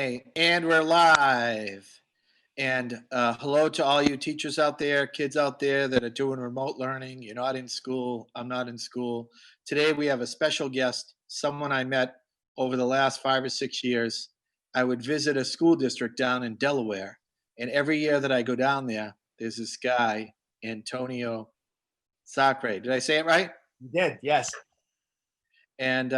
Okay, and we're live. And hello to all you teachers out there, kids out there that are doing remote learning. You're not in school. I'm not in school. Today we have a special guest, someone I met over the last 5 or 6 years. I would visit a school district down in Delaware. And every year that I go down there, there's this guy, Antonio Sacre. Did I say it right? You did, yes. And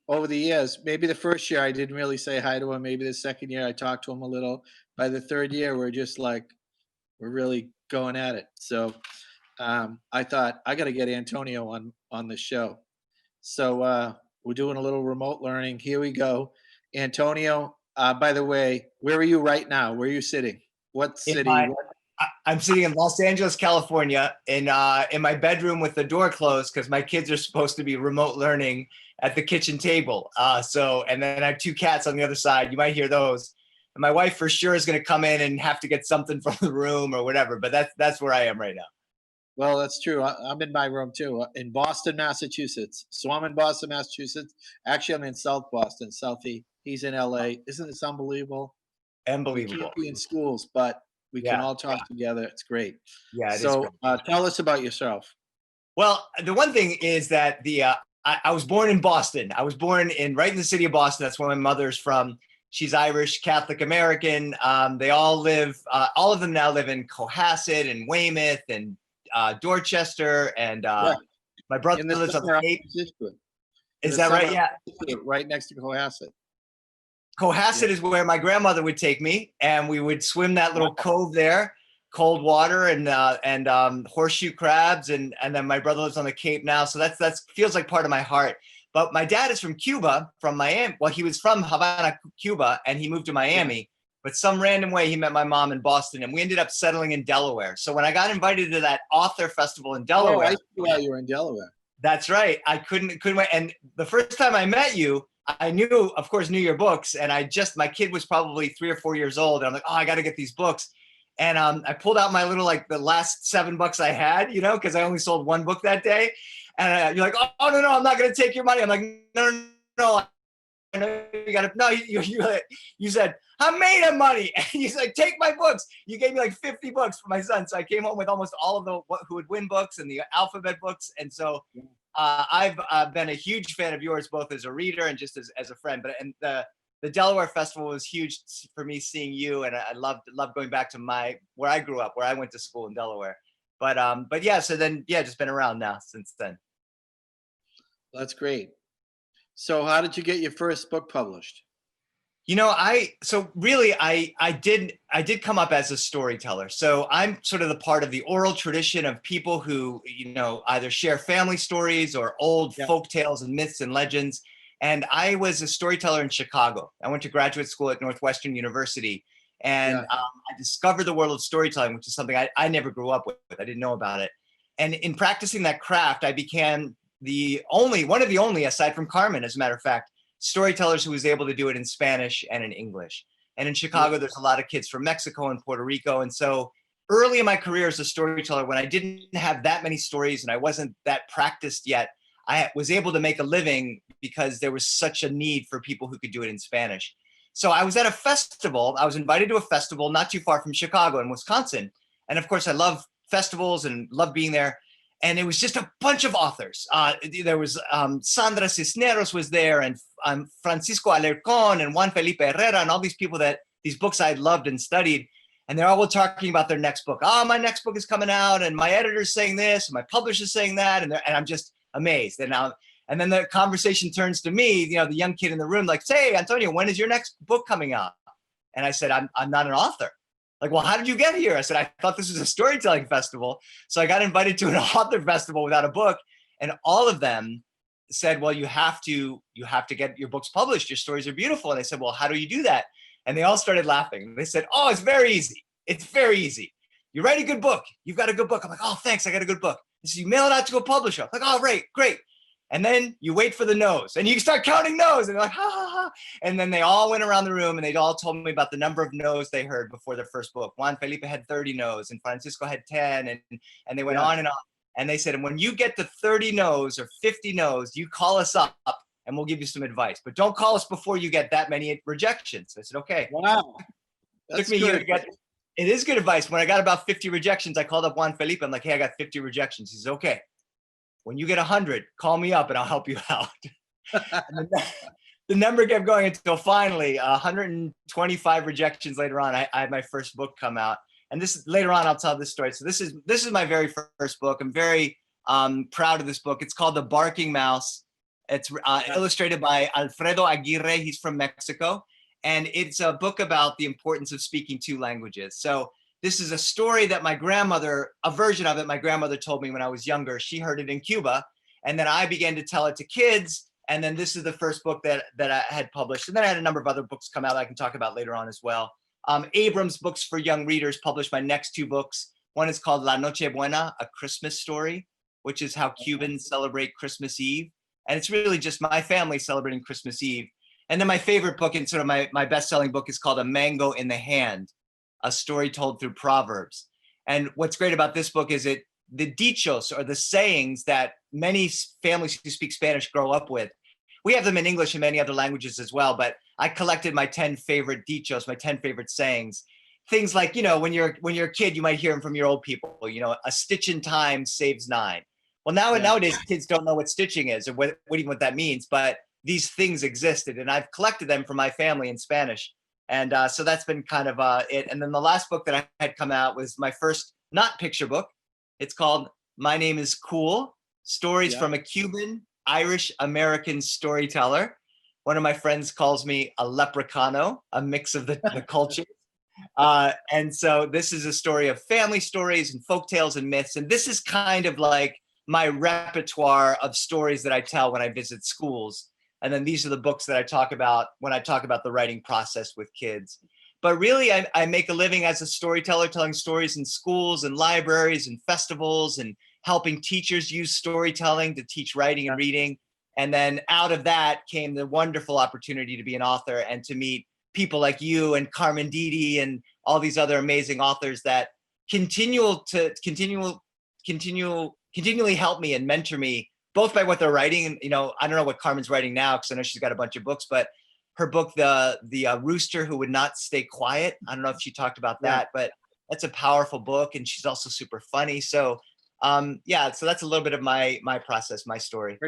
over the years, maybe the first year I didn't really say hi to him. Maybe the second year I talked to him a little. By the third year, we're just like, we're really going at it. So I thought I got to get Antonio on the show. So we're doing a little remote learning. Here we go. Antonio, by the way, where are you right now? Where are you sitting? What city? I'm sitting in Los Angeles, California, in my bedroom with the door closed because my kids are supposed to be remote learning at the kitchen table. And then I have two cats on the other side. You might hear those. And my wife for sure is going to come in and have to get something from the room or whatever. But that's where I am right now. Well, that's true. I'm in my room too, in Boston, Massachusetts. So I'm in Boston, Massachusetts. Actually, I'm in South Boston, Southie. He's in LA. Isn't this unbelievable? Unbelievable. We can't be in schools, but we can all talk together. It's great. Yeah, it is so great. Tell us about yourself. Well, the one thing is that I was born in Boston. I was born right in the city of Boston. That's where my mother's from. She's Irish, Catholic American. They all all of them now live in Cohasset and Weymouth and Dorchester. And my brother lives on the Cape. Is that right? Yeah. Right next to Cohasset. Cohasset is where my grandmother would take me, and we would swim that little cove there, cold water and horseshoe crabs, and then my brother lives on the Cape now, so that's feels like part of my heart. But my dad is from Cuba, from Miami. Well, he was from Havana, Cuba, and he moved to Miami. But some random way he met my mom in Boston, and we ended up settling in Delaware. So when I got invited to that author festival in Delaware, I see why you were in Delaware. That's right. I couldn't wait. And the first time I met you, I knew, of course, knew your books, and my kid was probably 3 or 4 years old, and I'm like, oh, I got to get these books. And I pulled out my little, the last $7 I had, because I only sold one book that day. And you're like, oh, no, I'm not going to take your money. I'm like, no, I know you got to, no, you said, I made him money. And he's like, take my books. You gave me like 50 books for my son. So I came home with almost all of the Who Would Win books and the alphabet books. And so I've been a huge fan of yours, both as a reader and just as a friend. And the Delaware Festival was huge for me, seeing you, and I loved going back to where I grew up, where I went to school in Delaware. But yeah, so then just been around now since then. That's great. So how did you get your first book published? I did come up as a storyteller. So I'm sort of the part of the oral tradition of people who, either share family stories or old folk tales and myths and legends. And I was a storyteller in Chicago. I went to graduate school at Northwestern University, and I discovered the world of storytelling, which is something I never grew up with. I didn't know about it. And in practicing that craft, I became one of the only, aside from Carmen, as a matter of fact, storytellers who was able to do it in Spanish and in English. And in Chicago, there's a lot of kids from Mexico and Puerto Rico. And so early in my career as a storyteller, when I didn't have that many stories and I wasn't that practiced yet, I was able to make a living because there was such a need for people who could do it in Spanish. So I was at a festival. I was invited to a festival not too far from Chicago in Wisconsin. And of course, I love festivals and love being there. And it was just a bunch of authors. There was Sandra Cisneros was there, and Francisco Alarcón and Juan Felipe Herrera, and all these people these books I had loved and studied. And they're all talking about their next book. Oh, my next book is coming out, and my editor's saying this, and my publisher's saying that. And I'm just amazed. And then the conversation turns to me, the young kid in the room, like, say, Antonio, when is your next book coming out? And I said, I'm not an author. Like, well, how did you get here? I said, I thought this was a storytelling festival. So I got invited to an author festival without a book. And all of them said, well, you have to get your books published. Your stories are beautiful. And I said, well, how do you do that? And they all started laughing. They said, oh, it's very easy. It's very easy. You write a good book. You've got a good book. I'm like, oh, thanks. I got a good book. They said, you mail it out to a publisher. I'm like, oh, great. And then you wait for the no's, and you start counting no's, and they're like, ha, ha, ha. And then they all went around the room, and they all told me about the number of no's they heard before their first book. Juan Felipe had 30 no's, and Francisco had 10, and they went on and on. And they said, and when you get to 30 no's or 50 no's, you call us up, and we'll give you some advice. But don't call us before you get that many rejections. I said, okay. Wow. Took me a year to get. It is good advice. When I got about 50 rejections, I called up Juan Felipe. I'm like, hey, I got 50 rejections. He says, okay. When you get 100, call me up and I'll help you out. The number kept going until finally 125 rejections later on, I had my first book come out. And this later on, I'll tell this story. So this is my very first book. I'm very proud of this book. It's called The Barking Mouse. It's illustrated by Alfredo Aguirre. He's from Mexico. And it's a book about the importance of speaking 2 languages. So this is a story that my grandmother, a version of it, my grandmother told me when I was younger. She heard it in Cuba. And then I began to tell it to kids. And then this is the first book that I had published. And then I had a number of other books come out I can talk about later on as well. Abrams Books for Young Readers published my next 2 books. One is called La Noche Buena, A Christmas Story, which is how Cubans celebrate Christmas Eve. And it's really just my family celebrating Christmas Eve. And then my favorite book and sort of my best-selling book is called A Mango in the Hand, a story told through Proverbs. And what's great about this book is the dichos, or the sayings that many families who speak Spanish grow up with. We have them in English and many other languages as well, but I collected my 10 favorite dichos, my 10 favorite sayings. Things like, when you're a kid, you might hear them from your old people, a stitch in time saves 9. Well, nowadays kids don't know what stitching is or even what that means, but these things existed, and I've collected them for my family in Spanish. And so that's been kind of it. And then the last book that I had come out was my first not picture book. It's called My Name is Cool, Stories from a Cuban Irish-American Storyteller. One of my friends calls me a leprechauno, a mix of the cultures. And so this is a story of family stories and folktales and myths. And this is kind of like my repertoire of stories that I tell when I visit schools. And then these are the books that I talk about when I talk about the writing process with kids. But really, I make a living as a storyteller, telling stories in schools and libraries and festivals and helping teachers use storytelling to teach writing and reading. And then out of that came the wonderful opportunity to be an author and to meet people like you and Carmen Didi and all these other amazing authors that continually help me and mentor me, both by what they're writing. And, I don't know what Carmen's writing now, because I know she's got a bunch of books, but her book, the Rooster Who Would Not Stay Quiet. I don't know if she talked about that, but that's a powerful book. And she's also super funny. So so that's a little bit of my process, my story.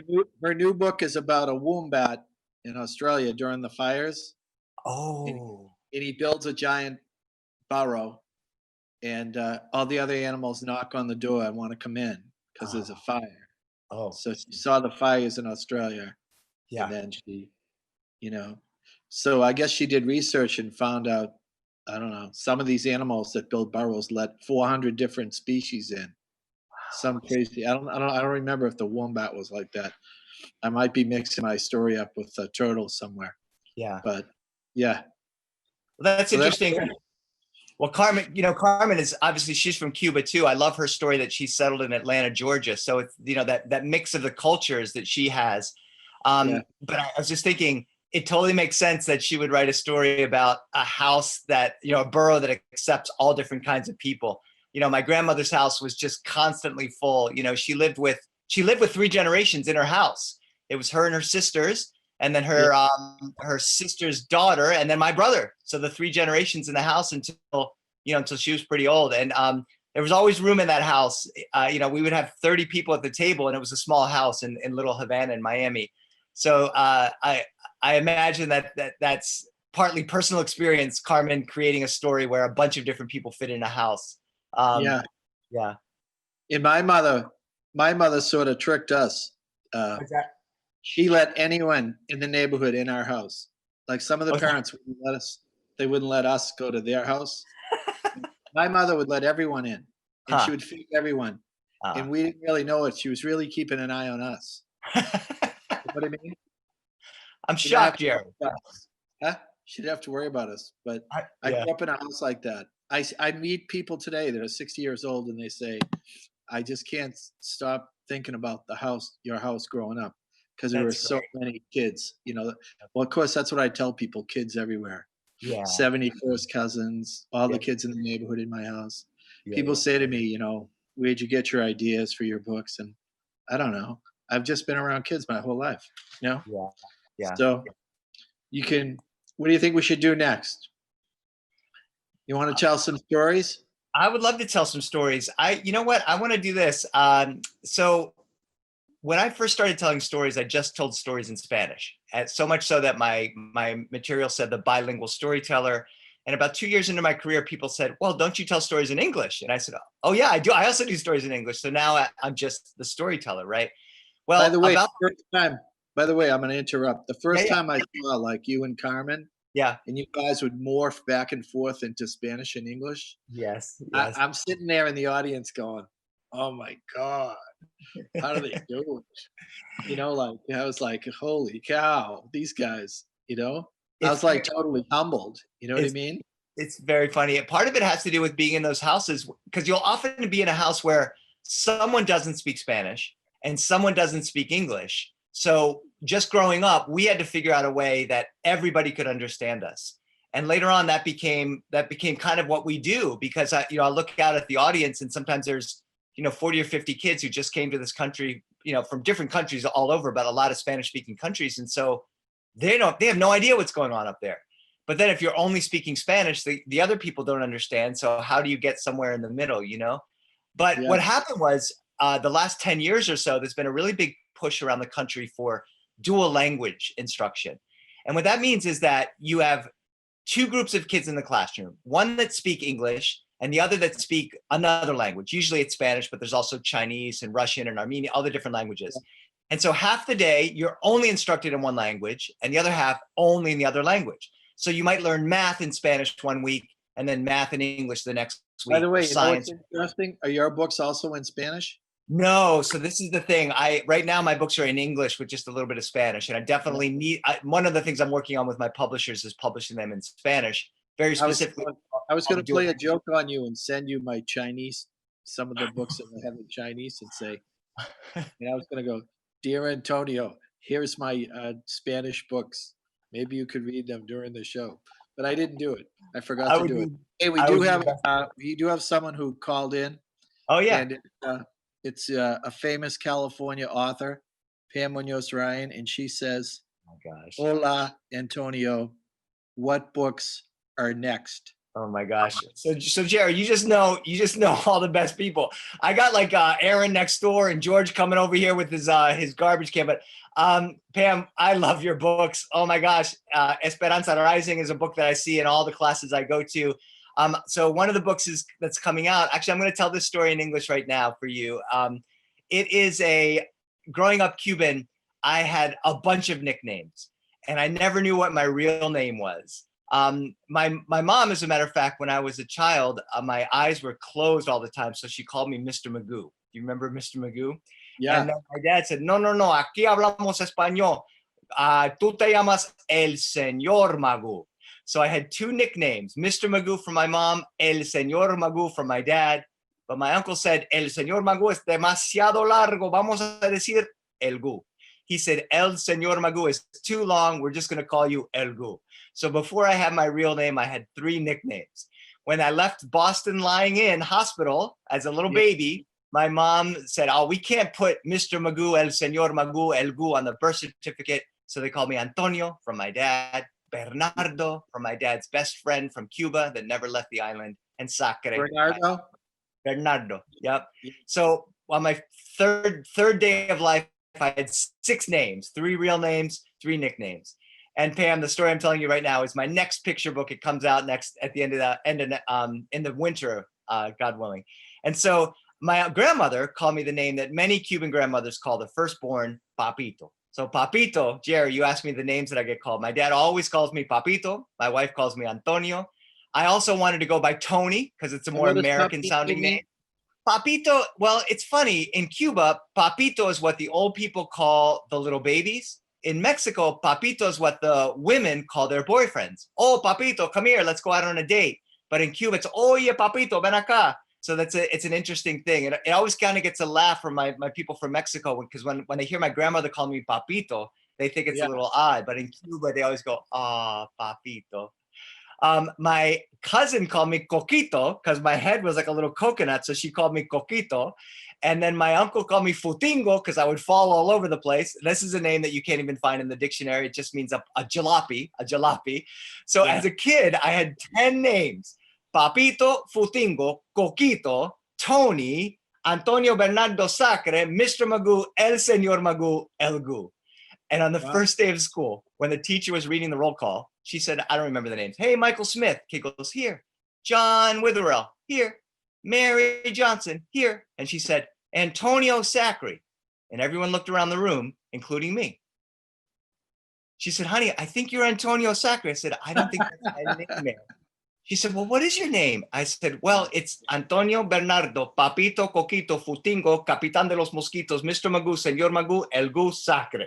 Her new book is about a wombat in Australia during the fires. Oh. And he builds a giant burrow, and all the other animals knock on the door and want to come in because there's a fire. Oh. So she saw the fires in Australia. Yeah. And then she, so I guess she did research and found out, I don't know, some of these animals that build burrows let 400 different species in. Some crazy. I don't remember if the wombat was like that. I might be mixing my story up with a turtle somewhere. Yeah. But yeah. Well, that's interesting. Well, Carmen is obviously, she's from Cuba too. I love her story that she settled in Atlanta, Georgia. So it's, that mix of the cultures that she has. But I was just thinking, it totally makes sense that she would write a story about a house that, a burrow that accepts all different kinds of people. My grandmother's house was just constantly full. She lived with 3 generations in her house. It was her and her sisters, and then her sister's daughter, and then my brother. So the 3 generations in the house until she was pretty old. And there was always room in that house. We would have 30 people at the table, and it was a small house in Little Havana in Miami. So I imagine that's partly personal experience, Carmen creating a story where a bunch of different people fit in a house. And my mother sort of tricked us. She let anyone in the neighborhood in our house. Like some of the parents wouldn't let us go to their house. My mother would let everyone in, and she would feed everyone. And we didn't really know it. She was really keeping an eye on us. What I mean? I'm shocked, Jerry. She didn't have to worry about us. But I grew up in a house like that. I meet people today that are 60 years old, and they say, I just can't stop thinking about your house growing up, because there were so many kids. Well, of course, that's what I tell people, kids everywhere. 70 first cousins, all the kids in the neighborhood in my house. People say to me, where'd you get your ideas for your books? And I don't know. I've just been around kids my whole life, you know? Yeah. Yeah. So you can, what do you think we should do next? You want to tell some stories? I would love to tell some stories. You know what? I want to do this. So when I first started telling stories, I just told stories in Spanish. So much so that my material said the bilingual storyteller. And about 2 years into my career, people said, "Well, don't you tell stories in English?" And I said, "Oh yeah, I do. I also do stories in English." So now I'm just the storyteller, right? By Well, the way, about first time, by the way, I'm going to interrupt. The yeah, first yeah, time I saw like you and Carmen, yeah, and you guys would morph back and forth into Spanish and English, yes, yes. I'm sitting there in the audience going, "Oh my God, how do they do it?" You know, like I was like, "Holy cow, these guys!" You know, I It's was like totally humbled. You know what I it's mean? it's very funny. Part of it has to do with being in those houses because you'll often be in a house where someone doesn't speak Spanish and someone doesn't speak English. So just growing up, we had to figure out a way that everybody could understand us. And later on, that became kind of what we do because I look out at the audience and sometimes there's 40 or 50 kids who just came to this country, from different countries all over, but a lot of Spanish speaking countries. And so they have no idea what's going on up there. But then if you're only speaking Spanish, the other people don't understand. So how do you get somewhere in the middle? But Yeah, what happened was the last 10 years or so, there's been a really big push around the country for dual language instruction. And what that means is that you have two groups of kids in the classroom, one that speak English and the other that speak another language. Usually it's Spanish, but there's also Chinese and Russian and Armenian, other different languages. And so half the day you're only instructed in one language and the other half only in the other language. So you might learn math in Spanish one week and then math in English the next by the week, or way, you know what's science. interesting? Are your books also in Spanish? No, so this is the thing. Right now my books are in English with just a little bit of Spanish, and I Yeah. definitely one of the things I'm working on with my publishers is publishing them in Spanish, very I was specifically. I was I'll gonna be doing. play a joke on you and send you my Chinese, some of the books that I have in Chinese, and say, and I was gonna go, "Dear Antonio, here's my, Spanish books. Maybe you could read them during the show." But I didn't do it. I forgot I to would do it. do. Hey, I would do the best. we do have someone who called in, Oh yeah. and it's, a famous California author, Pam Munoz Ryan, and she says, Oh gosh. "Hola, Antonio. What books are next?" Oh my gosh. So Jerry, you just know all the best people. I got like Aaron next door and George coming over here with his garbage can. But Pam, I love your books. Oh my gosh. Esperanza Rising is a book that I see in all the classes I go to. So one of the books that's coming out. Actually, I'm going to tell this story in English right now for you. It is growing up Cuban, I had a bunch of nicknames and I never knew what my real name was. My mom, as a matter of fact, when I was a child, my eyes were closed all the time, so she called me Mr. Magoo. Do you remember Mr. Magoo? And Yeah. then my dad said, "No, no, no, aquí hablamos español. Tú te llamas El Señor Magoo." So I had two nicknames, Mr. Magoo from my mom, El Señor Magoo from my dad. But my uncle said, "El Señor Magoo es demasiado largo. Vamos a decir El Gu." He said, "El Señor Magoo is too long. We're just going to call you El Gu." So before I had my real name, I had three nicknames. When I left Boston lying in hospital as a little Yeah. baby, my mom said, "Oh, we can't put Mr. Magoo, El Señor Magoo, El Gu on the birth certificate." So they called me Antonio from my dad, Bernardo from my dad's best friend from Cuba that never left the island, and Sacre. Bernardo? Bernardo. Yep. Yeah. So on my third day of life, I had six names, three real names, three nicknames. And Pam, the story I'm telling you right now is my next picture book. It comes out next at the end of in the winter, God willing. And so my grandmother called me the name that many Cuban grandmothers call the firstborn, Papito. So Papito, Jerry, you asked me the names that I get called. My dad always calls me Papito. My wife calls me Antonio. I also wanted to go by Tony because it's a And more what does American Papito sounding name. mean? Papito, well, it's funny. In Cuba, Papito is what the old people call the little babies. In Mexico, Papito is what the women call their boyfriends. Oh, Papito, come here, let's go out on a date. But in Cuba, it's, Oye, Papito, ven acá. So it's an interesting thing. And it always kind of gets a laugh from my people from Mexico because when they hear my grandmother call me Papito, they think it's a Yeah. little odd. But in Cuba, they always go, ah, Papito. My cousin called me Coquito because my head was like a little coconut, so she called me Coquito. And then my uncle called me Futingo because I would fall all over the place. This is a name that you can't even find in the dictionary. It just means a jalopy, a jalopy. So as a kid, I had 10 names: Papito, Futingo, Coquito, Tony, Antonio Bernardo Sacre, Mr. Magoo, El Señor Magoo, El Goo. And on the first day of school, when the teacher was reading the roll call, she said, I don't remember the names. Hey, Michael Smith. Kid goes, here. John Witherell, here. Mary Johnson, here. And she said, Antonio Sacre. And everyone looked around the room, including me. She said, honey, I think you're Antonio Sacre. I said, I don't think that's my name. She said, well, what is your name? I said, well, it's Antonio Bernardo, Papito, Coquito, Futingo, Capitán de los Mosquitos, Mr. Magoo, Señor Magoo, El Goo Sacre.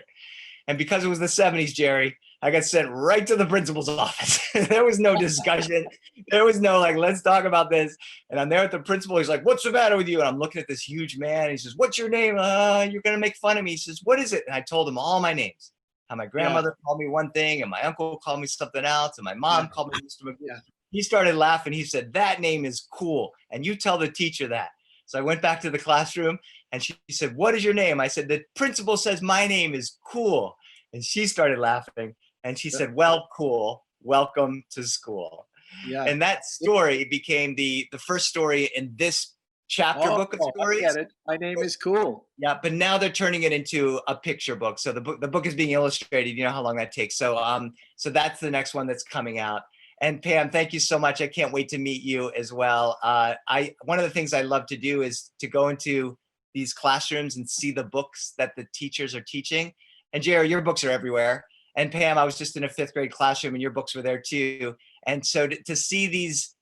And because it was the 70s, Jerry, I got sent right to the principal's office. There was no discussion. There was no like, let's talk about this. And I'm there at the principal. He's like, what's the matter with you? And I'm looking at this huge man. He says, what's your name? You're going to make fun of me. He says, what is it? And I told him all my names. How my grandmother called me one thing and my uncle called me something else. And my mom called me Mr. McGee. He started laughing. He said, that name is cool. And you tell the teacher that. So I went back to the classroom and she said, what is your name? I said, the principal says my name is cool. And she started laughing. And she said, well, cool. Welcome to school. Yeah. And that story became the first story in this chapter book of stories. I get it. My name is cool. Yeah, but now they're turning it into a picture book. So the book is being illustrated. You know how long that takes. So so that's the next one that's coming out. And Pam, thank you so much. I can't wait to meet you as well. One of the things I love to do is to go into these classrooms and see the books that the teachers are teaching. And Jerry, your books are everywhere. And Pam, I was just in a 5th grade classroom and your books were there too. And so to see these,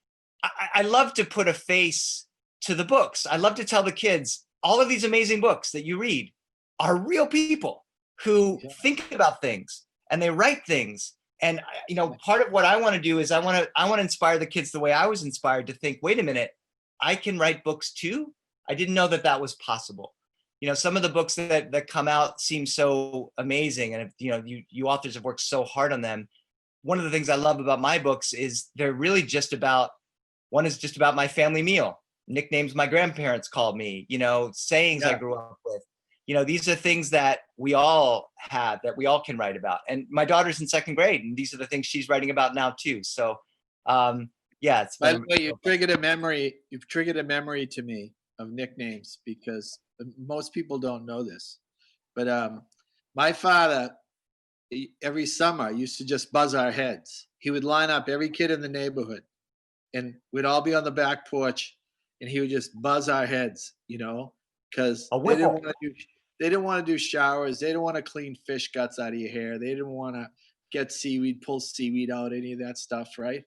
I love to put a face to the books. I love to tell the kids, all of these amazing books that you read are real people who think about things and they write things. And you know, part of what I want to do is I want to inspire the kids the way I was inspired to think, wait a minute, I can write books too. I didn't know that that was possible. You know, some of the books that come out seem so amazing. And, you know, you authors have worked so hard on them. One of the things I love about my books is they're really just about, one is just about my family meal, nicknames my grandparents called me, you know, sayings I grew up with. You know, these are things that we all have, that we all can write about. And my daughter's in 2nd grade, and these are the things she's writing about now too. So, yeah. It's by the way, you've triggered a memory. You've triggered a memory to me of nicknames because most people don't know this. But my father, every summer, used to just buzz our heads. He would line up every kid in the neighborhood, and we'd all be on the back porch, and he would just buzz our heads, you know, because they didn't want to do showers. They didn't want to clean fish guts out of your hair. They didn't want to get seaweed, pull seaweed out, any of that stuff, right?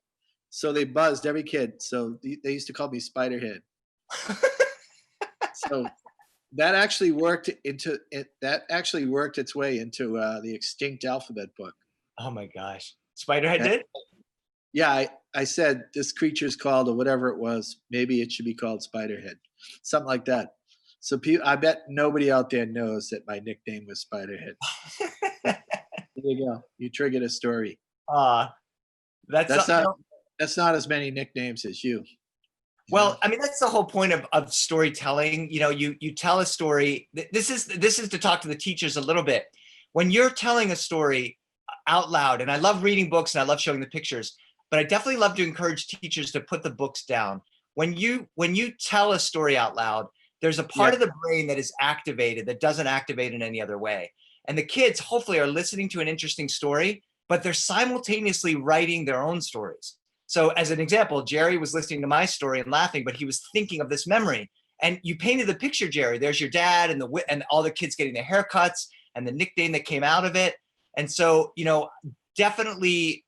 So they buzzed every kid. So they used to call me Spiderhead. So that actually worked its way into the extinct alphabet book. Oh my gosh. Spiderhead did? Yeah, I said this creature's called, or whatever it was, maybe it should be called Spiderhead. Something like that. So I bet nobody out there knows that my nickname was Spiderhead. There you go. You triggered a story. That's not as many nicknames as you. Well, I mean, that's the whole point of storytelling. You know, you tell a story. This is to talk to the teachers a little bit. When you're telling a story out loud, and I love reading books and I love showing the pictures, but I definitely love to encourage teachers to put the books down. When you tell a story out loud, there's a part of the brain that is activated that doesn't activate in any other way. And the kids hopefully are listening to an interesting story, but they're simultaneously writing their own stories. So as an example, Jerry was listening to my story and laughing, but he was thinking of this memory. And you painted the picture, Jerry. There's your dad and all the kids getting their haircuts and the nickname that came out of it. And so, you know, definitely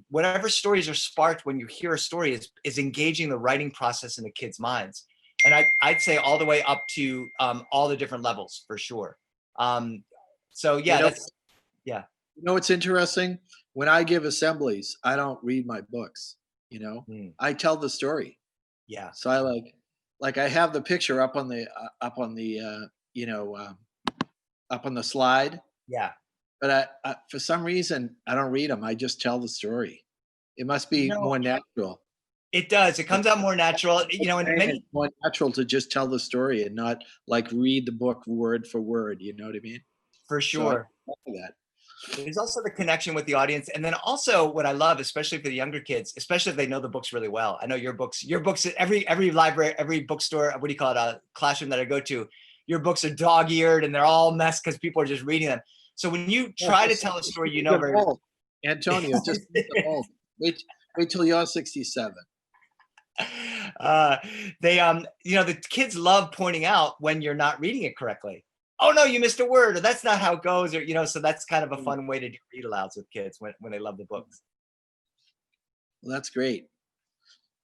whatever stories are sparked when you hear a story is engaging the writing process in the kids' minds. And I'd say all the way up to all the different levels for sure. So yeah, You know what's interesting? When I give assemblies, I don't read my books. You know, I tell the story. Yeah. So I like I have the picture up on the slide. Yeah. But I for some reason I don't read them. I just tell the story. It must be more natural. It does. It comes out more natural, and It's more natural to just tell the story and not like read the book word for word. You know what I mean? for So I sure. love that. There's also the connection with the audience. And then also what I love, especially for the younger kids, especially if they know the books really well. I know your books, every library, every bookstore, what do you call it? A classroom that I go to, your books are dog-eared and they're all messed because people are just reading them. So when you try to tell a story, very Antonio, just read the whole. Wait till you're 67. The kids love pointing out when you're not reading it correctly. Oh no, you missed a word, or that's not how it goes, or so that's kind of a fun way to do read alouds with kids when they love the books. Well, that's great.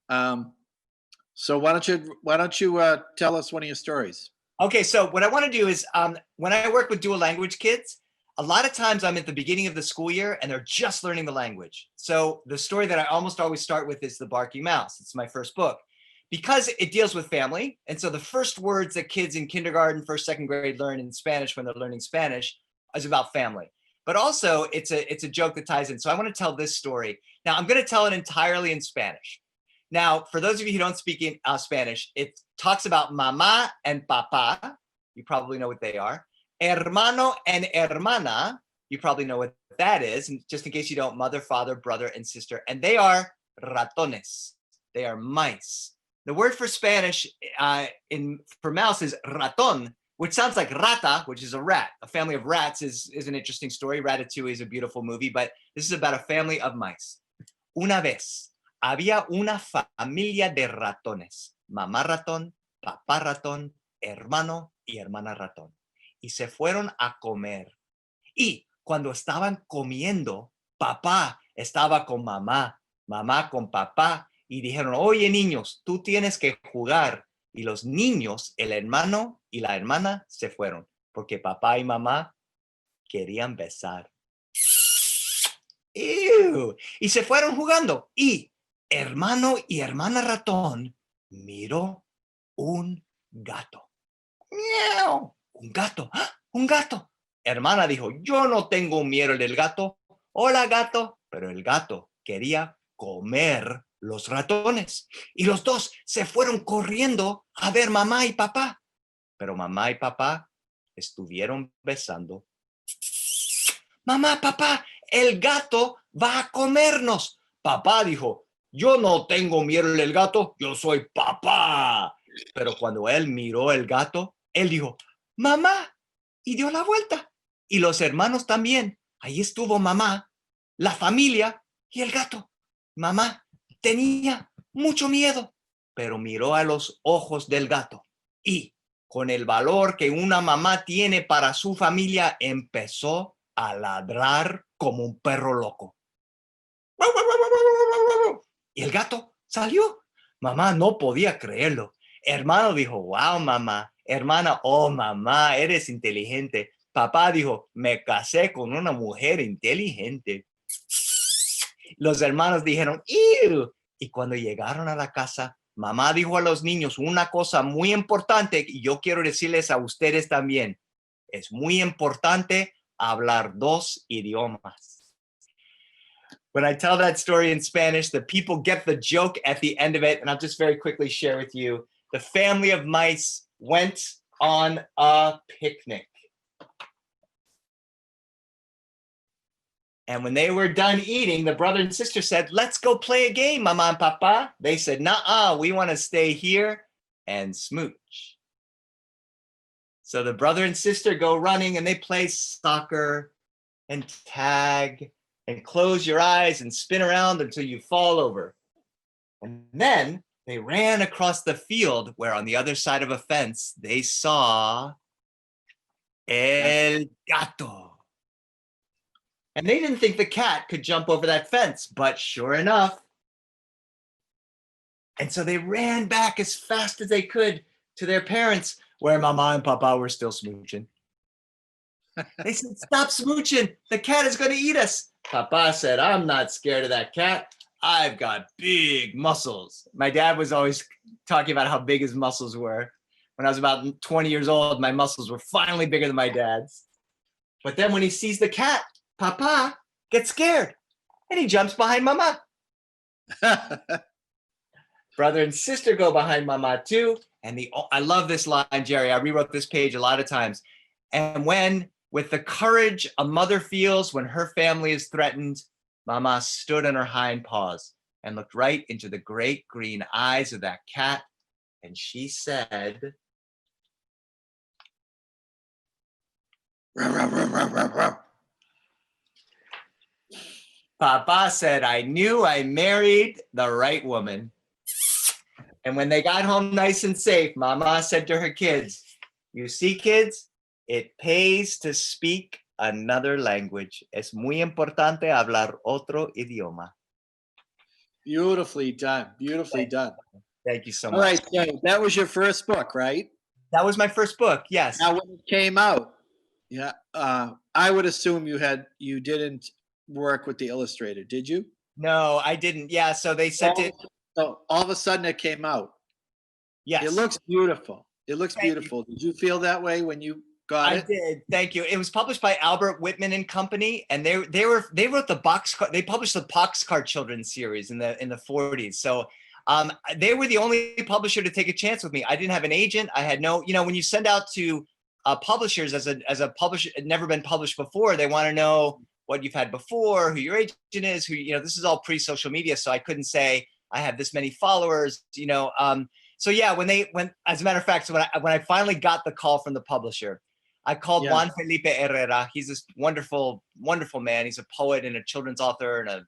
So why don't you tell us one of your stories? Okay, so what I want to do is when I work with dual language kids, a lot of times I'm at the beginning of the school year and they're just learning the language. So the story that I almost always start with is The Barking Mouse. It's my first book because it deals with family. And so the first words that kids in kindergarten, first, second grade learn in Spanish when they're learning Spanish is about family. But also it's a joke that ties in. So I want to tell this story. Now I'm going to tell it entirely in Spanish. Now, for those of you who don't speak in Spanish, it talks about mama and papa. You probably know what they are. Hermano and hermana. You probably know what that is. And just in case you don't, mother, father, brother, and sister. And they are ratones. They are mice. The word for Spanish for mouse is raton, which sounds like rata, which is a rat. A family of rats is an interesting story. Ratatouille is a beautiful movie, but this is about a family of mice. Una vez había una familia de ratones. Mamá ratón, papá ratón, hermano y hermana ratón. Y se fueron a comer. Y cuando estaban comiendo, papá estaba con mamá, mamá con papá, y dijeron, oye niños, tú tienes que jugar. Y los niños, el hermano y la hermana, se fueron, porque papá y mamá querían besar. ¡Ew! Y se fueron jugando. Y hermano y hermana ratón miró un gato. ¡Miau! Un gato, ¡ah! Un gato. Hermana dijo, yo no tengo miedo del gato. Hola gato. Pero el gato quería comer los ratones. Y los dos se fueron corriendo a ver mamá y papá. Pero mamá y papá estuvieron besando. Mamá, papá, el gato va a comernos. Papá dijo, yo no tengo miedo del gato, yo soy papá. Pero cuando él miró el gato, él dijo, mamá, y dio la vuelta. Y los hermanos también. Ahí estuvo mamá, la familia y el gato. Mamá tenía mucho miedo, pero miró a los ojos del gato y con el valor que una mamá tiene para su familia, empezó a ladrar como un perro loco. Y el gato salió. Mamá no podía creerlo. Hermano dijo, wow, mamá. Hermana, oh, mamá, eres inteligente. Papá dijo, me casé con una mujer inteligente. Los hermanos dijeron, ¡ew! Y cuando llegaron a la casa, mamá dijo a los niños una cosa muy importante y yo quiero decirles a ustedes también. Es muy importante hablar dos idiomas. When I tell that story in Spanish, the people get the joke at the end of it. And I'll just very quickly share with you. The family of mice went on a picnic. And when they were done eating, the brother and sister said, let's go play a game, Mama and Papa. They said, nuh-uh, we want to stay here and smooch. So the brother and sister go running and they play soccer and tag and close your eyes and spin around until you fall over. And then they ran across the field where on the other side of a fence, they saw el gato. And they didn't think the cat could jump over that fence, but sure enough. And so they ran back as fast as they could to their parents, where Mama and Papa were still smooching. They said, stop smooching. The cat is going to eat us. Papa said, I'm not scared of that cat. I've got big muscles. My dad was always talking about how big his muscles were. When I was about 20 years old, my muscles were finally bigger than my dad's. But then when he sees the cat, Papa gets scared and he jumps behind Mama. Brother and sister go behind mama too. And I love this line, Jerry. I rewrote this page a lot of times. And when, with the courage a mother feels when her family is threatened, mama stood on her hind paws and looked right into the great green eyes of that cat. And she said, Papa said, I knew I married the right woman. And when they got home nice and safe, Mama said to her kids, you see, kids, it pays to speak another language. Es muy importante hablar otro idioma. Beautifully done. Beautifully done. Thank you so much. All right, so that was your first book, right? That was my first book, yes. Now, when it came out, yeah, I would assume you didn't work with the illustrator, did you? No, I didn't. Yeah, so they sent it. So all of a sudden it came out. Yes. It looks beautiful. It looks beautiful. Did you feel that way when you got it? I did. Thank you. It was published by Albert Whitman and Company, and they wrote the boxcar. They published the Boxcar Children's series in the 40s. So they were the only publisher to take a chance with me. I didn't have an agent. I had no, when you send out to publishers as a publisher, never been published before, they want to know what you've had before, who your agent is, who, this is all pre-social media. So I couldn't say I have this many followers, So yeah, when as a matter of fact, so when I finally got the call from the publisher, I called Juan Felipe Herrera. He's this wonderful, wonderful man. He's a poet and a children's author and a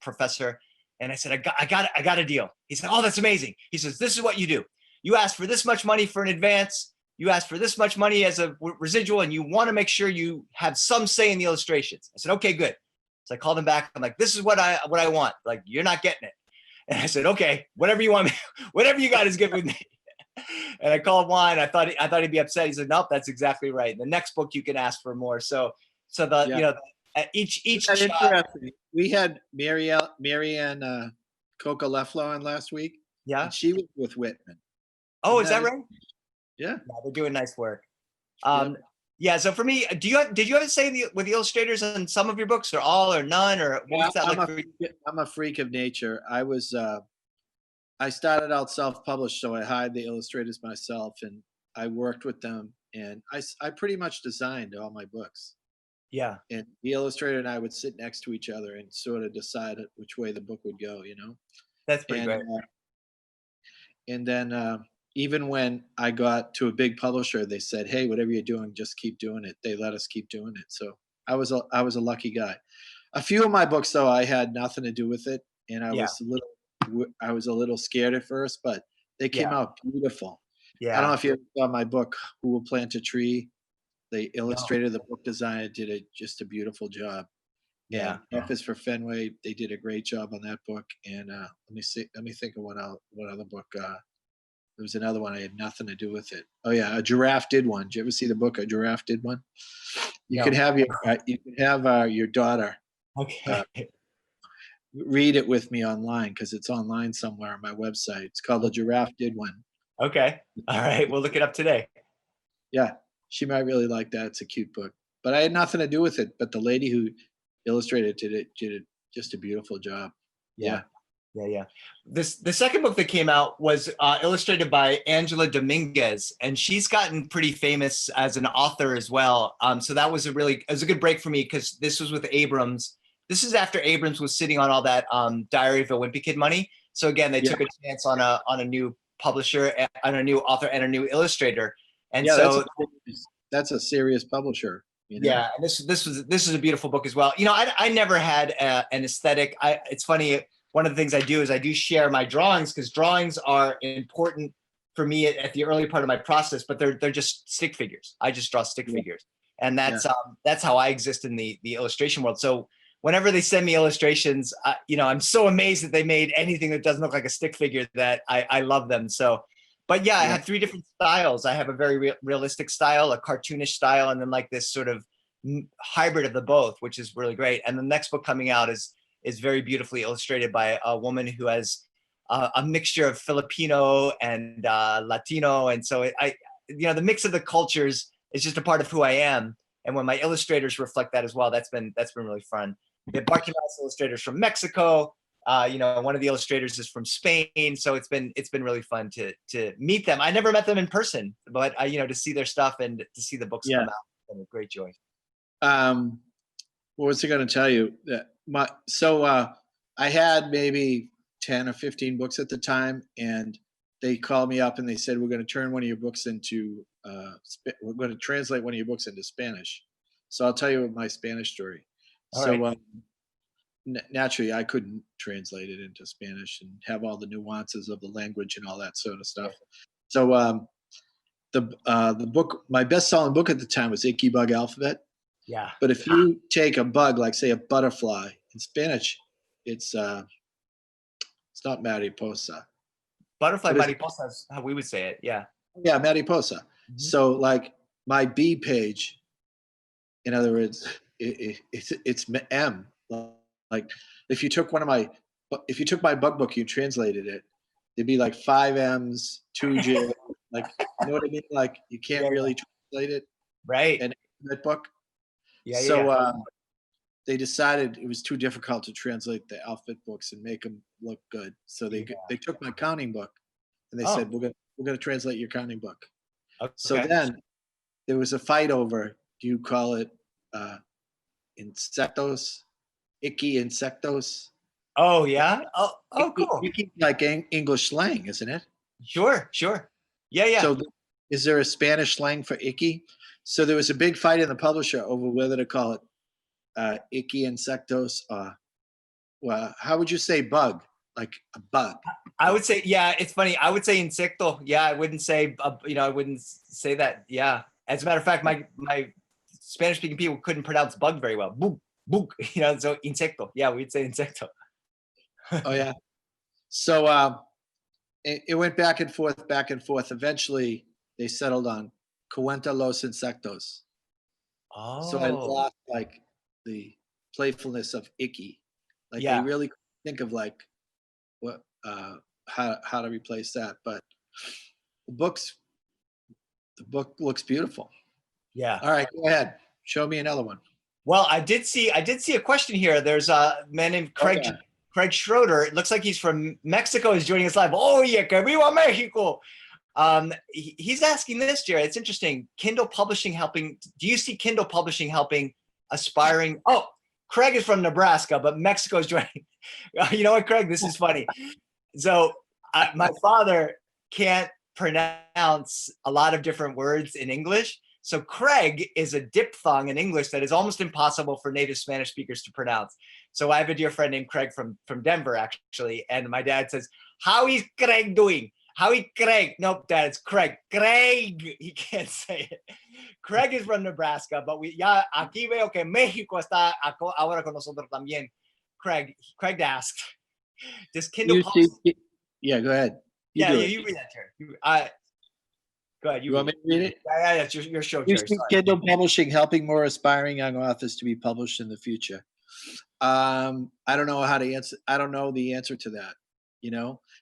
professor. And I said, I got a deal. He said, oh, that's amazing. He says, this is what you do. You ask for this much money for an advance. You ask for this much money as a residual, and you want to make sure you have some say in the illustrations. I said, okay, good. So I called him back. I'm like, this is what I want. Like, you're not getting it. And I said, okay, whatever you want me, whatever you got is good with me. And I called Juan. I thought he'd be upset. He said, nope, that's exactly right. In the next book, you can ask for more. So each interesting. We had Marianne Coca Leflo on last week. Yeah, and she was with Whitman. Oh, is that right? Yeah, they're doing nice work. Yeah. So for me, did you have a say with the illustrators in some of your books, or all, or none, or what's that like for you? I'm a freak of nature. I started out self-published, so I hired the illustrators myself, and I worked with them, and I pretty much designed all my books. Yeah. And the illustrator and I would sit next to each other and sort of decide which way the book would go, That's pretty great. And then even when I got to a big publisher, they said, hey, whatever you're doing, just keep doing it. They let us keep doing it. So I was a lucky guy. A few of my books, though, I had nothing to do with it, and I was a little scared at first, but they came out beautiful. Yeah. I don't know if you ever saw my book, Who Will Plant a Tree? The illustrator, the book designer did just a beautiful job. Yeah. And F is for Fenway. They did a great job on that book. And let me think of what other book. There was another one I had nothing to do with it. Oh yeah, A Giraffe Did One. Did you ever see the book A Giraffe Did One? You could have your daughter read it with me online, because it's online somewhere on my website. It's called A Giraffe Did One. Okay. All right. We'll look it up today. Yeah, she might really like that. It's a cute book. But I had nothing to do with it. But the lady who illustrated did just a beautiful job. Yeah. The second book that came out was illustrated by Angela Dominguez, and she's gotten pretty famous as an author as well. So that was a good break for me, because this was with Abrams. This is after Abrams was sitting on all that Diary of a Wimpy Kid money. So again, they took a chance on a new publisher, on a new author, and a new illustrator. And so that's a serious publisher. Yeah, and this is a beautiful book as well. I never had an aesthetic. It's funny. One of the things I do is I do share my drawings, because drawings are important for me at the early part of my process, but they're just stick figures. I just draw stick figures. And that's how I exist in the illustration world. So whenever they send me illustrations, I'm so amazed that they made anything that doesn't look like a stick figure, that I love them. So, but yeah, I have three different styles. I have a very realistic style, a cartoonish style, and then like this sort of hybrid of the both, which is really great. And the next book coming out is very beautifully illustrated by a woman who has a mixture of Filipino and Latino. And so the mix of the cultures is just a part of who I am. And when my illustrators reflect that as well, that's been really fun. We have Barky Mouse illustrators from Mexico, One of the illustrators is from Spain, so it's been really fun to meet them. I never met them in person, but to see their stuff and to see the books come out, it's been a great joy. What was I going to tell you? I had maybe 10 or 15 books at the time, and they called me up and they said, we're going to turn one of your books into, we're going to translate one of your books into Spanish. So I'll tell you my Spanish story. Naturally, I couldn't translate it into Spanish and have all the nuances of the language and all that sort of stuff. So the book, my best-selling book at the time was Icky Bug Alphabet. Yeah. But if you take a bug, like say a butterfly in Spanish, it's not mariposa. Butterfly, mariposa is how we would say it. Yeah. Yeah, mariposa. Mm-hmm. So like my B page, in other words, it's M. Like if you took my bug book, you translated it, there'd be like 5 M's, 2 J, like, you know what I mean? Like you can't really translate it. Right. And that book. Yeah. So they decided it was too difficult to translate the alphabet books and make them look good. So they took my counting book and they said, we're gonna translate your counting book. Okay. So then there was a fight over, do you call it insectos? Icky insectos. Oh yeah. Oh cool. Icky, like English slang, isn't it? Sure. Yeah. So is there a Spanish slang for icky? So there was a big fight in the publisher over whether to call it icky insectos. Well, how would you say bug? Like a bug? I would say, yeah, it's funny. I would say insecto. Yeah, I wouldn't say, I wouldn't say that. Yeah. As a matter of fact, my Spanish speaking people couldn't pronounce bug very well. Bug. So insecto. Yeah, we'd say insecto. Oh yeah. So it went back and forth. Eventually they settled on Cuenta los insectos. Oh. So I lost like the playfulness of icky. Like they really think of like what how to replace that. But the book looks beautiful. Yeah. All right, go ahead. Show me another one. Well, I did see a question here. There's a man named Craig Schroeder. It looks like he's from Mexico. Is joining us live. Oh yeah, que viva Mexico. He's asking this, Jerry. It's interesting. Kindle publishing helping. Do you see Kindle publishing helping aspiring? Oh, Craig is from Nebraska, but Mexico is joining. You know what, Craig? This is funny. So my father can't pronounce a lot of different words in English. So Craig is a diphthong in English that is almost impossible for native Spanish speakers to pronounce. So I have a dear friend named Craig from Denver, actually. And my dad says, how is Craig doing? How is Craig? Nope, Dad, it's Craig. Craig, he can't say it. Craig is from Nebraska, but aquí veo que México está ahora con nosotros también. Craig asked, does Kindle Yeah, go ahead. You read that, Terry. Go ahead. You want me to read it? Yeah, it's your show, You Jerry. see Kindle publishing helping more aspiring young authors to be published in the future. I don't know how to answer. I don't know the answer to that.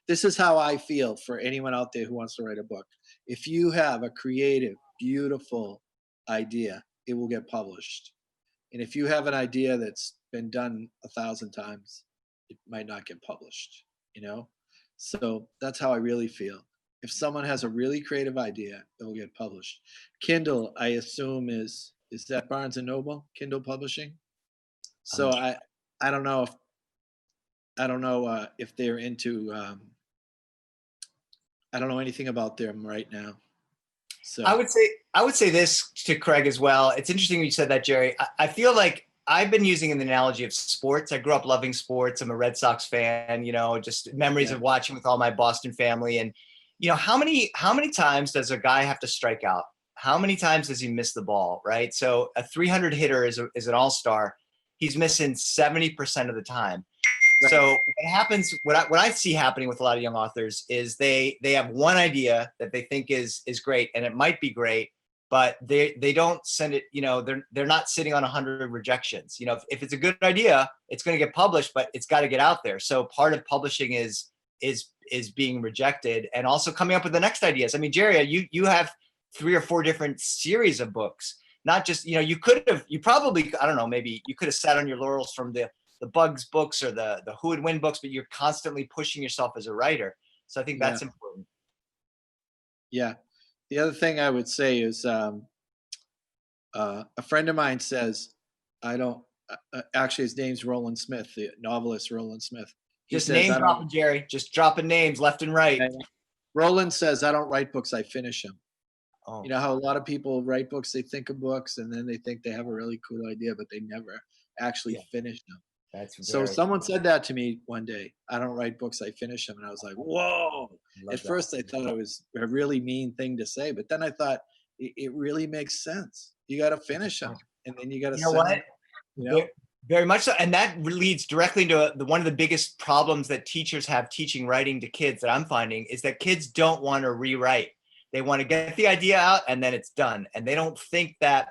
This is how I feel for anyone out there who wants to write a book. If you have a creative, beautiful idea, it will get published. And if you have an idea that's been done 1,000 times, it might not get published, So that's how I really feel. If someone has a really creative idea, it will get published. Kindle, I assume is that Barnes and Noble, Kindle publishing? So I don't know if they're into I don't know anything about them right now. So I would say this to Craig as well. It's interesting you said that, Jerry. I feel like I've been using an analogy of sports. I grew up loving sports. I'm a Red Sox fan, just memories of watching with all my Boston family. And, how many times does a guy have to strike out? How many times does he miss the ball, right? So a 300 hitter is an all-star. He's missing 70% of the time. Right. So what happens, what I see happening with a lot of young authors is they have one idea that they think is great, and it might be great, but they don't send it, they're not sitting on 100 rejections. If it's a good idea, it's going to get published, but it's got to get out there. So part of publishing is being rejected and also coming up with the next ideas. I mean, Jerry, you have 3 or 4 different series of books, not just, you probably, I don't know, maybe you could have sat on your laurels from the Bugs books or the Who Would Win books, but you're constantly pushing yourself as a writer. So I think that's important. Yeah. The other thing I would say is, a friend of mine says, I don't, actually, his name's Roland Smith, the novelist Roland Smith. He Just says, name dropping, Jerry. Just dropping names left and right. Roland says, I don't write books, I finish them. Oh, You know how a lot of people write books, they think of books and then they think they have a really cool idea, but they never actually finish them. that's So very someone said that to me one day. I don't write books, I finish them. And I was like, whoa. At first I thought it was a really mean thing to say, but then I thought it really makes sense. You got to finish them and then you got to You know send what? them, you know? Very much so. And that leads directly into one of the biggest problems that teachers have teaching writing to kids that I'm finding is that kids don't want to rewrite. They want to get the idea out and then it's done. And they don't think that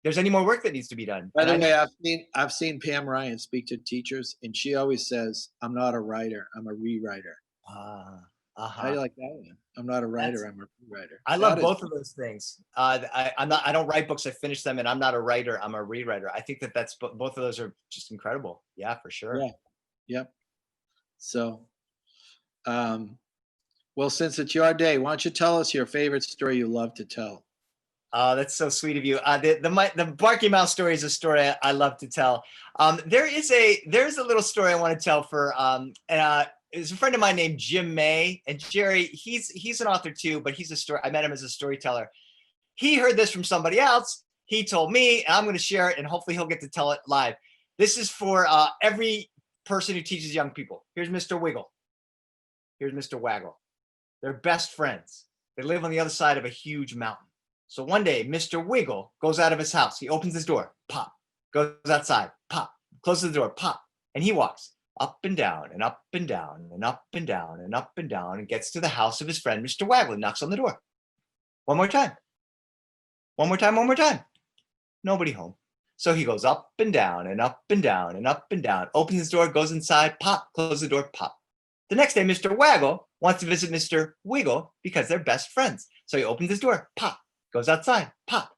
there's any more work that needs to be done. By the way, I've seen Pam Ryan speak to teachers and she always says, I'm not a writer, I'm a rewriter. I like that one. I'm not a writer, I'm a rewriter. I love both of those things. I don't write books, I finish them, and I'm not a writer, I'm a rewriter. I think that that's both of those are just incredible. Yeah, for sure. Yeah. Yep. So, well, since it's your day, why don't you tell us your favorite story you love to tell? Oh, that's so sweet of you. The Barky Mouse story is a story I love to tell. There's a little story I want to tell for there's a friend of mine named Jim May, and Jerry, he's an author too, but I met him as a storyteller. He heard this from somebody else. He told me, and I'm going to share it, and hopefully he'll get to tell it live. This is for every person who teaches young people. Here's Mr. Wiggle. Here's Mr. Waggle. They're best friends. They live on the other side of a huge mountain. So one day, Mr. Wiggle goes out of his house. He opens his door, pop, goes outside, pop, closes the door, pop, and he walks up and down and up and down and up and down and up and down and gets to the house of his friend, Mr. Waggle, and knocks on the door. One more time. One more time, one more time. Nobody home. So he goes up and down and up and down and up and down, opens his door, goes inside, pop, closes the door, pop. The next day, Mr. Waggle wants to visit Mr. Wiggle because they're best friends. So he opens his door, pop, goes outside, pop,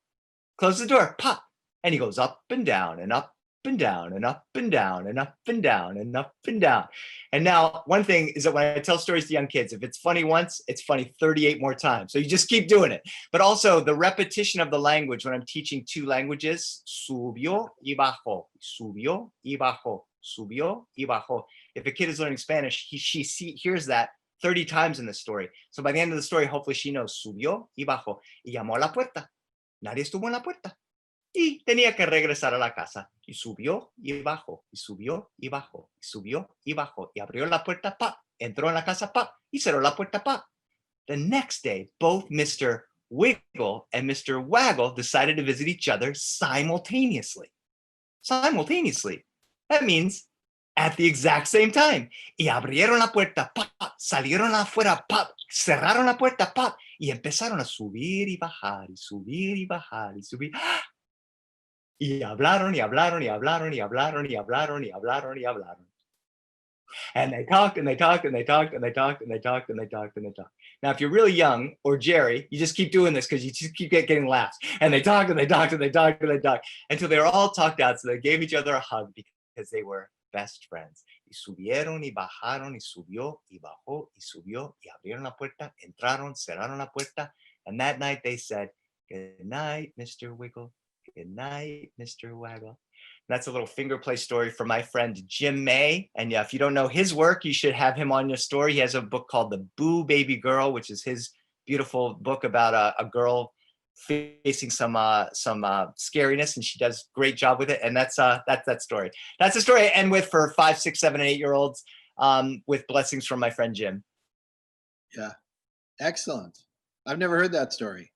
closes the door, pop, and he goes up and down and up and down and up and down and up and down and up and down. And now one thing is that when I tell stories to young kids, if it's funny once, it's funny 38 more times. So you just keep doing it. But also the repetition of the language when I'm teaching two languages, subió y bajó, subió y bajó, subió y bajó. If a kid is learning Spanish, she hears that 30 times in the story. So by the end of the story, hopefully she knows subió y bajó y llamó a la puerta. Nadie estuvo en la puerta. Y tenía que regresar a la casa. Y subió y bajó, y subió y bajó, y subió y bajó. Y abrió la puerta, pa. Entró en la casa, pa. Y cerró la puerta, pa. The next day, both Mr. Wiggle and Mr. Waggle decided to visit each other simultaneously. Simultaneously. That means at the exact same time. Y abrieron la puerta, pa. Salieron afuera, pa. Cerraron la puerta, pa. Y empezaron a subir y bajar, y subir y bajar, y subir. Y hablaron, y hablaron, y hablaron, y hablaron, y hablaron, y hablaron, y hablaron. And they talked, and they talked, and they talked, and they talked, and they talked, and they talked, and they talked. Now, if you're really young, or Jerry, you just keep doing this because you just keep getting laughs. And they talked, and they talked, and they talked, and they talked, until they were all talked out. So they gave each other a hug because they were best friends. Y subieron, y bajaron, y subió, y bajó, y subió, y abrieron la puerta, entraron, cerraron la puerta. And that night they said, good night, Mr. Wiggle. Good night, Mr. Waggle. That's a little finger play story from my friend Jim May. And yeah, if you don't know his work, you should have him on your story. He has a book called The Boo Baby Girl, which is his beautiful book about a girl facing some scariness, and she does a great job with it. And that's that story. That's the story I end with for 5, 6, 7, and 8-year-olds, with blessings from my friend Jim. Yeah, excellent. I've never heard that story.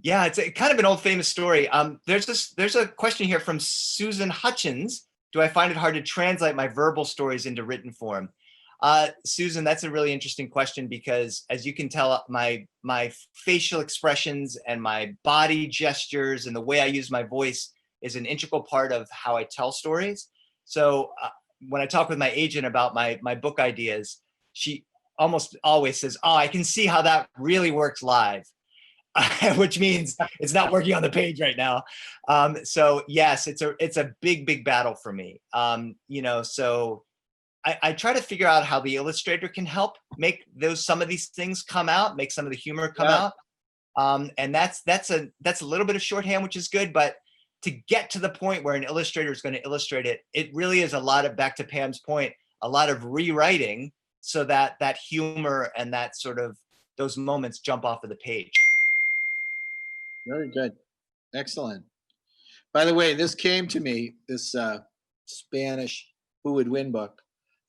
Yeah, it's kind of an old famous story. There's a question here from Susan Hutchins. Do I find it hard to translate my verbal stories into written form? Susan, that's a really interesting question because, as you can tell, my facial expressions and my body gestures and the way I use my voice is an integral part of how I tell stories. So when I talk with my agent about my book ideas, she almost always says, "Oh, I can see how that really works live." which means it's not working on the page right now. So yes, it's a big battle for me. So I try to figure out how the illustrator can help make some of these things come out, make some of the humor come out. And that's a little bit of shorthand, which is good, but to get to the point where an illustrator is going to illustrate it, it really is a lot of, back to Pam's point, a lot of rewriting so that that humor and that sort of those moments jump off of the page. Very good. Excellent. By the way, this came to me, this Spanish Who Would Win book.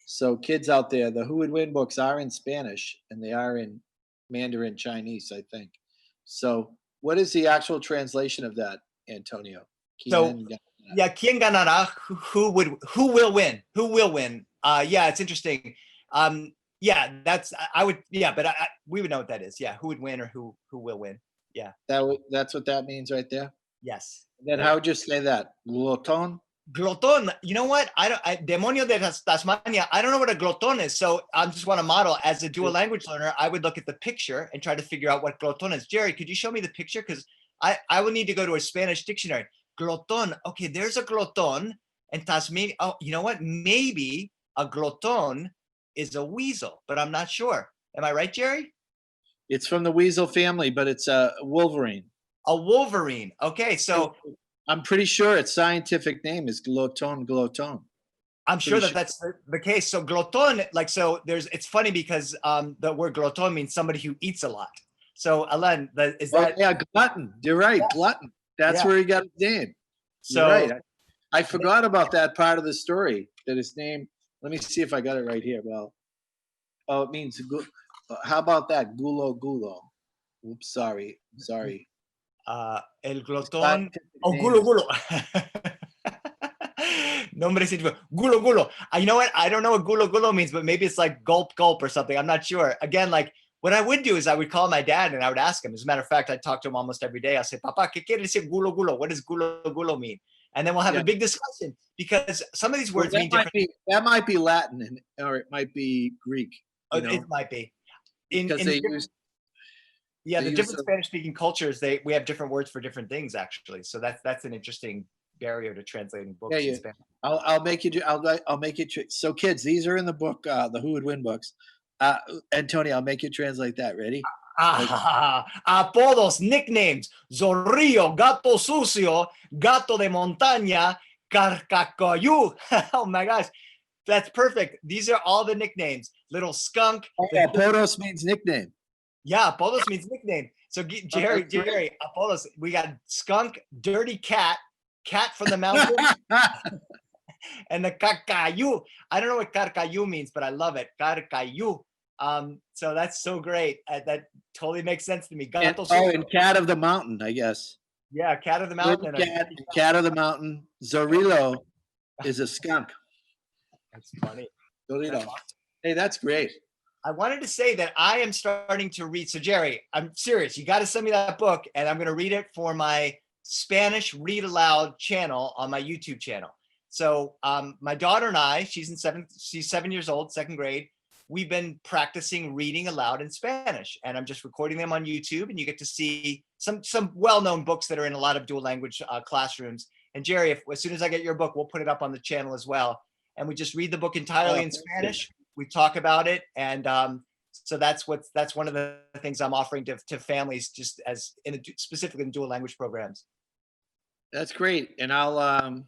So kids out there, the Who Would Win books are in Spanish and they are in Mandarin Chinese, I think. So what is the actual translation of that, Antonio? So yeah, ¿Quién ganará? Who will win? Who will win? Yeah, it's interesting. Yeah, but we would know what that is. Yeah, who would win or who will win? Yeah. That's what that means right there? Yes. And then how would you say that? Gloton? Gloton. You know what? Demonio de Tasmania. I don't know what a gloton is. So I just want to model as a dual language learner. I would look at the picture and try to figure out what gloton is. Jerry, could you show me the picture? Because I would need to go to a Spanish dictionary. Gloton. Okay, there's a gloton. And Tasmania. Oh, you know what? Maybe a gloton is a weasel, but I'm not sure. Am I right, Jerry? It's from the weasel family, but it's a wolverine. A wolverine. Okay, so I'm pretty sure its scientific name is gloton. I'm sure that's the case. So gloton, it's funny because the word gloton means somebody who eats a lot. So Alain, yeah, glutton. You're right, yeah. Glutton. That's where he got his name. So you're right. I forgot about that part of the story, that his name, let me see if I got it right here. Well, it means, how about that? Gulo. Oops, sorry. El glotón. Oh, gulo. Nombre científico. Gulo. You know what? I don't know what gulo means, but maybe it's like gulp or something. I'm not sure. Again, like what I would do is I would call my dad and I would ask him. As a matter of fact, I talk to him almost every day. I'll say, Papa, ¿qué quiere decir gulo? What does gulo mean? And then we'll have a big discussion because some of these words mean different. That might be Latin or it might be Greek. It might be. Because they use. Yeah, the different Spanish-speaking cultures, we have different words for different things, actually. So that's an interesting barrier to translating books in Spanish. I'll make you do. I'll make you. So, kids, these are in the book, the Who Would Win books. Antonio, I'll make you translate that. Ready? Apodos, nicknames: Zorrillo, Gato Sucio, Gato de Montaña, Carcacoyu. Oh my gosh, that's perfect. These are all the nicknames. Little Skunk. Apodos means nickname. Yeah, Apodos means nickname. So Jerry, Apodos, we got Skunk, Dirty Cat from the mountain, and the Carcayu. I don't know what Carcayu means, but I love it. Carcayu. So that's so great. That totally makes sense to me. And Cat of the Mountain, I guess. Yeah, Cat of the Mountain. Cat of the Mountain. Zorillo is a skunk. That's funny. Zorillo. Hey, that's great. I wanted to say that I am starting to read. So Jerry, I'm serious. You got to send me that book and I'm going to read it for my Spanish Read Aloud channel on my YouTube channel. So my daughter and I, she's 7 years old, second grade. We've been practicing reading aloud in Spanish and I'm just recording them on YouTube and you get to see some well-known books that are in a lot of dual language classrooms. And Jerry, as soon as I get your book, we'll put it up on the channel as well. And we just read the book entirely in Spanish. We talk about it, and so that's one of the things I'm offering to families, just specifically in dual language programs. That's great, and I'll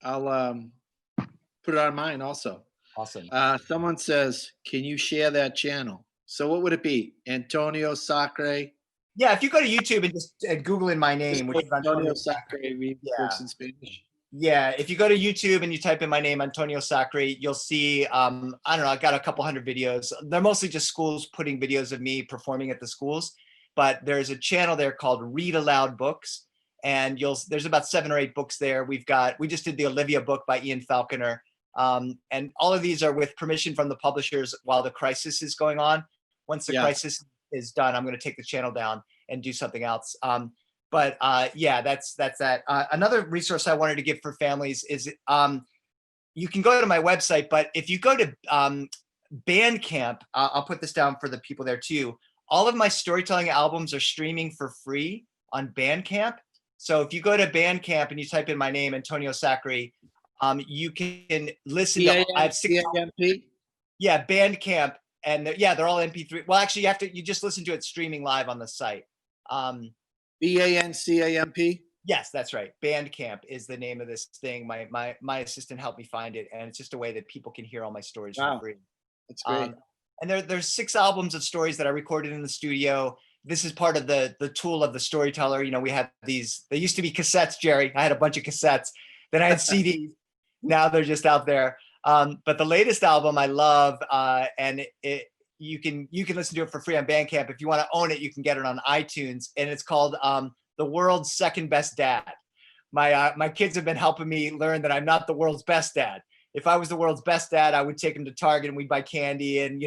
put it on mine also. Awesome. Someone says, "Can you share that channel?" So what would it be? Antonio Sacre. Yeah, if you go to YouTube and just Google in my name, which is Antonio Sacre, read books in Spanish. Yeah, if you go to YouTube and you type in my name, Antonio Sacre, you'll see, I don't know, I've got a couple hundred videos. They're mostly just schools putting videos of me performing at the schools, but there's a channel there called Read Aloud Books. And there's about 7 or 8 books there. We just did the Olivia book by Ian Falconer. And all of these are with permission from the publishers while the crisis is going on. Once the crisis is done, I'm going to take the channel down and do something else. But yeah, that's that. Another resource I wanted to give for families is you can go to my website, but if you go to Bandcamp, I'll put this down for the people there too. all of my storytelling albums are streaming for free on Bandcamp. So if you go to Bandcamp and you type in my name, Antonio Sacre, you can listen to. I have 6. Yeah, Bandcamp, and yeah, they're all MP3. Well, actually, you just listen to it streaming live on the site. BANCAMP. Yes, that's right. Bandcamp is the name of this thing. My assistant helped me find it, and it's just a way that people can hear all my stories for free. That's great. And there's 6 albums of stories that I recorded in the studio. This is part of the tool of the storyteller. You know, we had these. They used to be cassettes, Jerry. I had a bunch of cassettes. Then I had CDs. Now they're just out there. But the latest album I love, and you can listen to it for free on Bandcamp. If you want to own it, you can get it on iTunes, and it's called The World's Second Best Dad. My kids have been helping me learn that I'm not the world's best dad. If I was the world's best dad, I would take them to Target and we'd buy candy, and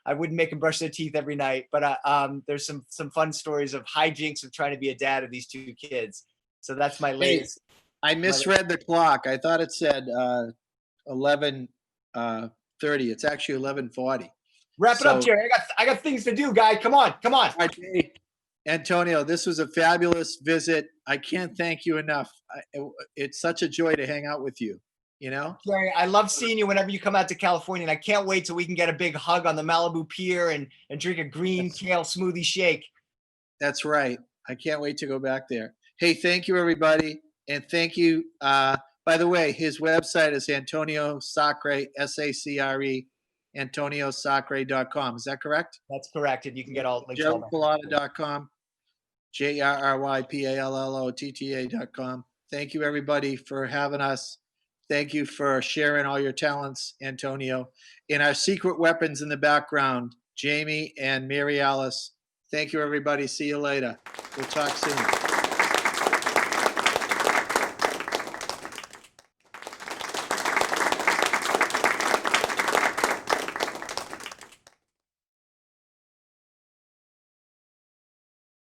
I wouldn't make them brush their teeth every night. But there's some fun stories of hijinks of trying to be a dad of these 2 kids. So that's my latest. I misread the clock. I thought it said 11:30. It's actually 11:40. Wrap it up, Jerry. I got things to do, guy. Come on. Antonio, this was a fabulous visit. I can't thank you enough. It's such a joy to hang out with you. You know, Jerry, I love seeing you whenever you come out to California, and I can't wait till we can get a big hug on the Malibu Pier and drink a green kale smoothie shake. That's right. I can't wait to go back there. Hey, thank you, everybody. And thank you. By the way, his website is Antonio Sacre, SACRE, AntonioSacre.com. Is that correct? That's correct. And you can get all links. JerryPallotta.com, JerryPallotta.com. Thank you, everybody, for having us. Thank you for sharing all your talents, Antonio. In our secret weapons in the background, Jamie and Mary Alice. Thank you, everybody. See you later. We'll talk soon.